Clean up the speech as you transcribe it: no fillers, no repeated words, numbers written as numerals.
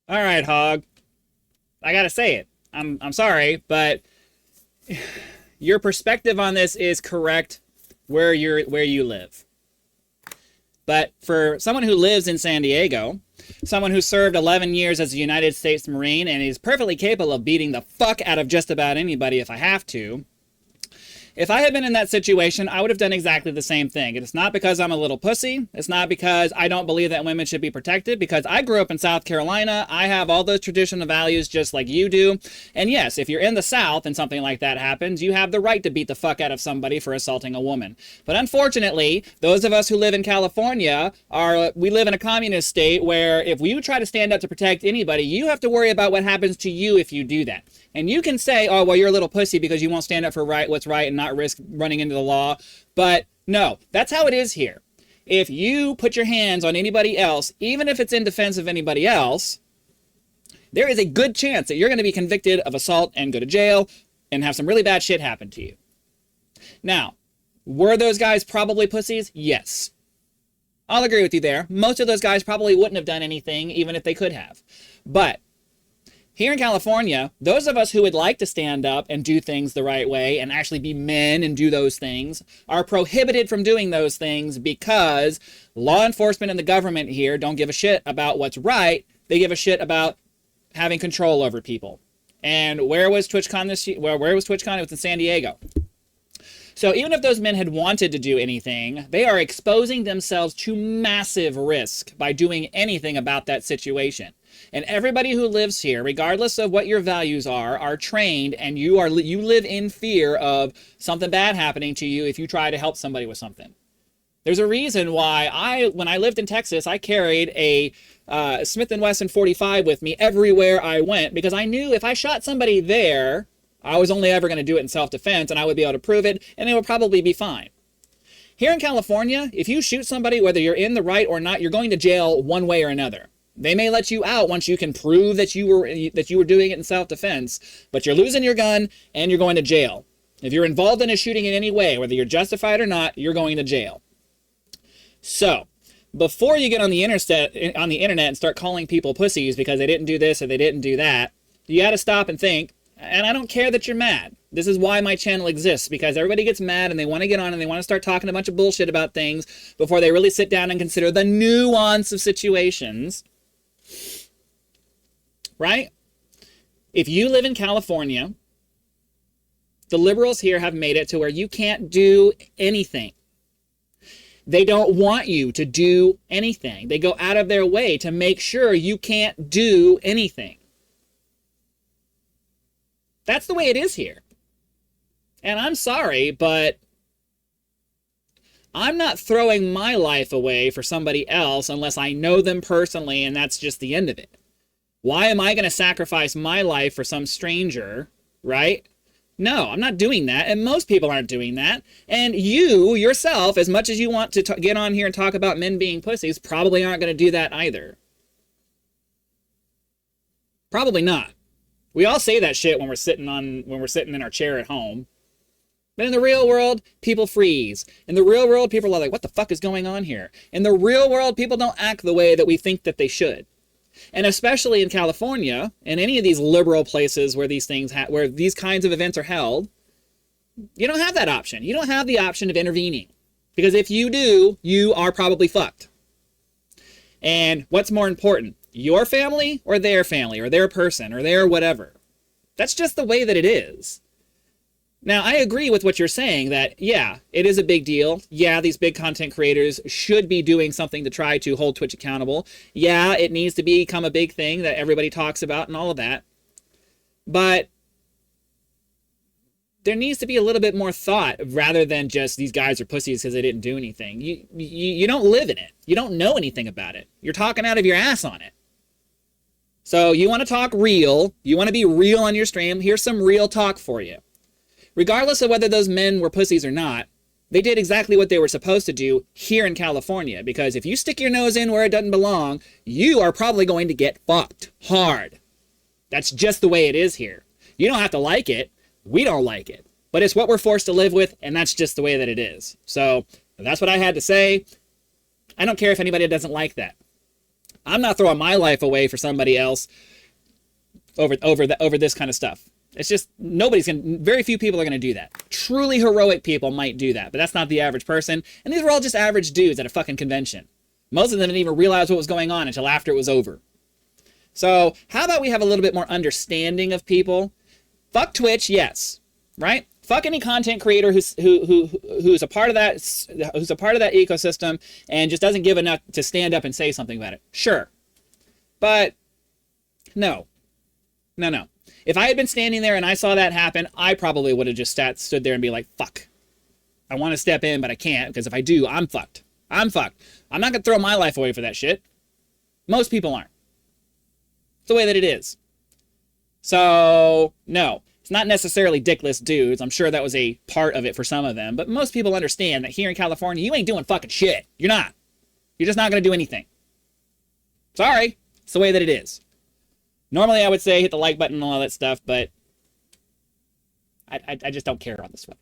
All right, Hog. I gotta say it. I'm sorry, but your perspective on this is correct where you live. But for someone who lives in San Diego, someone who served 11 years as a United States Marine and is perfectly capable of beating the fuck out of just about anybody if I have to, if I had been in that situation, I would have done exactly the same thing. It's not because I'm a little pussy. It's not because I don't believe that women should be protected, because I grew up in South Carolina. I have all those traditional values just like you do. And yes, if you're in the South and something like that happens, you have the right to beat the fuck out of somebody for assaulting a woman. But unfortunately, those of us who live in California we live in a communist state where if you try to stand up to protect anybody, you have to worry about what happens to you if you do that. And you can say, oh, well, you're a little pussy because you won't stand up for what's right and not risk running into the law. But no, that's how it is here. If you put your hands on anybody else, even if it's in defense of anybody else, there is a good chance that you're going to be convicted of assault and go to jail and have some really bad shit happen to you. Now, were those guys probably pussies? Yes. I'll agree with you there. Most of those guys probably wouldn't have done anything even if they could have. But here in California, those of us who would like to stand up and do things the right way and actually be men and do those things are prohibited from doing those things because law enforcement and the government here don't give a shit about what's right. They give a shit about having control over people. And where was TwitchCon this year? Where was TwitchCon? It was in San Diego. So even if those men had wanted to do anything, they are exposing themselves to massive risk by doing anything about that situation. And everybody who lives here, regardless of what your values are trained, and you live in fear of something bad happening to you if you try to help somebody with something. There's a reason why when I lived in Texas, I carried a Smith & Wesson 45 with me everywhere I went, because I knew if I shot somebody there, I was only ever going to do it in self-defense, and I would be able to prove it, and it would probably be fine. Here in California, if you shoot somebody, whether you're in the right or not, you're going to jail one way or another. They may let you out once you can prove that you were doing it in self-defense, but you're losing your gun and you're going to jail. If you're involved in a shooting in any way, whether you're justified or not, you're going to jail. So, before you get on the internet and start calling people pussies because they didn't do this or they didn't do that, you got to stop and think. And I don't care that you're mad. This is why my channel exists, because everybody gets mad and they want to get on and they want to start talking a bunch of bullshit about things before they really sit down and consider the nuance of situations. Right? If you live in California, the liberals here have made it to where you can't do anything. They don't want you to do anything. They go out of their way to make sure you can't do anything. That's the way it is here. And I'm sorry, but I'm not throwing my life away for somebody else unless I know them personally and that's just the end of it. Why am I going to sacrifice my life for some stranger, right? No, I'm not doing that, and most people aren't doing that. And you, yourself, as much as you want to get on here and talk about men being pussies, probably aren't going to do that either. Probably not. We all say that shit when we're sitting in our chair at home. But in the real world, people freeze. In the real world, people are like, what the fuck is going on here? In the real world, people don't act the way that we think that they should. And especially in California, and any of these liberal places where these kinds of events are held, you don't have that option. You don't have the option of intervening. Because if you do, you are probably fucked. And what's more important? Your family or their person or their whatever? That's just the way that it is. Now, I agree with what you're saying that, yeah, it is a big deal. Yeah, these big content creators should be doing something to try to hold Twitch accountable. Yeah, it needs to become a big thing that everybody talks about and all of that. But there needs to be a little bit more thought rather than just these guys are pussies because they didn't do anything. You don't live in it. You don't know anything about it. You're talking out of your ass on it. So you want to talk real. You want to be real on your stream. Here's some real talk for you. Regardless of whether those men were pussies or not, they did exactly what they were supposed to do here in California. Because if you stick your nose in where it doesn't belong, you are probably going to get fucked hard. That's just the way it is here. You don't have to like it. We don't like it. But it's what we're forced to live with, and that's just the way that it is. So that's what I had to say. I don't care if anybody doesn't like that. I'm not throwing my life away for somebody else over this kind of stuff. It's just very few people are going to do that. Truly heroic people might do that, but that's not the average person. And these were all just average dudes at a fucking convention. Most of them didn't even realize what was going on until after it was over. So how about we have a little bit more understanding of people? Fuck Twitch, yes, right? Fuck any content creator who's a part of that ecosystem and just doesn't give enough to stand up and say something about it. Sure, but no. If I had been standing there and I saw that happen, I probably would have just stood there and be like, fuck. I want to step in, but I can't, because if I do, I'm fucked. I'm fucked. I'm not going to throw my life away for that shit. Most people aren't. It's the way that it is. So, no. It's not necessarily dickless dudes. I'm sure that was a part of it for some of them. But most people understand that here in California, you ain't doing fucking shit. You're not. You're just not going to do anything. Sorry. It's the way that it is. Normally, I would say hit the like button and all that stuff, but I just don't care on this one.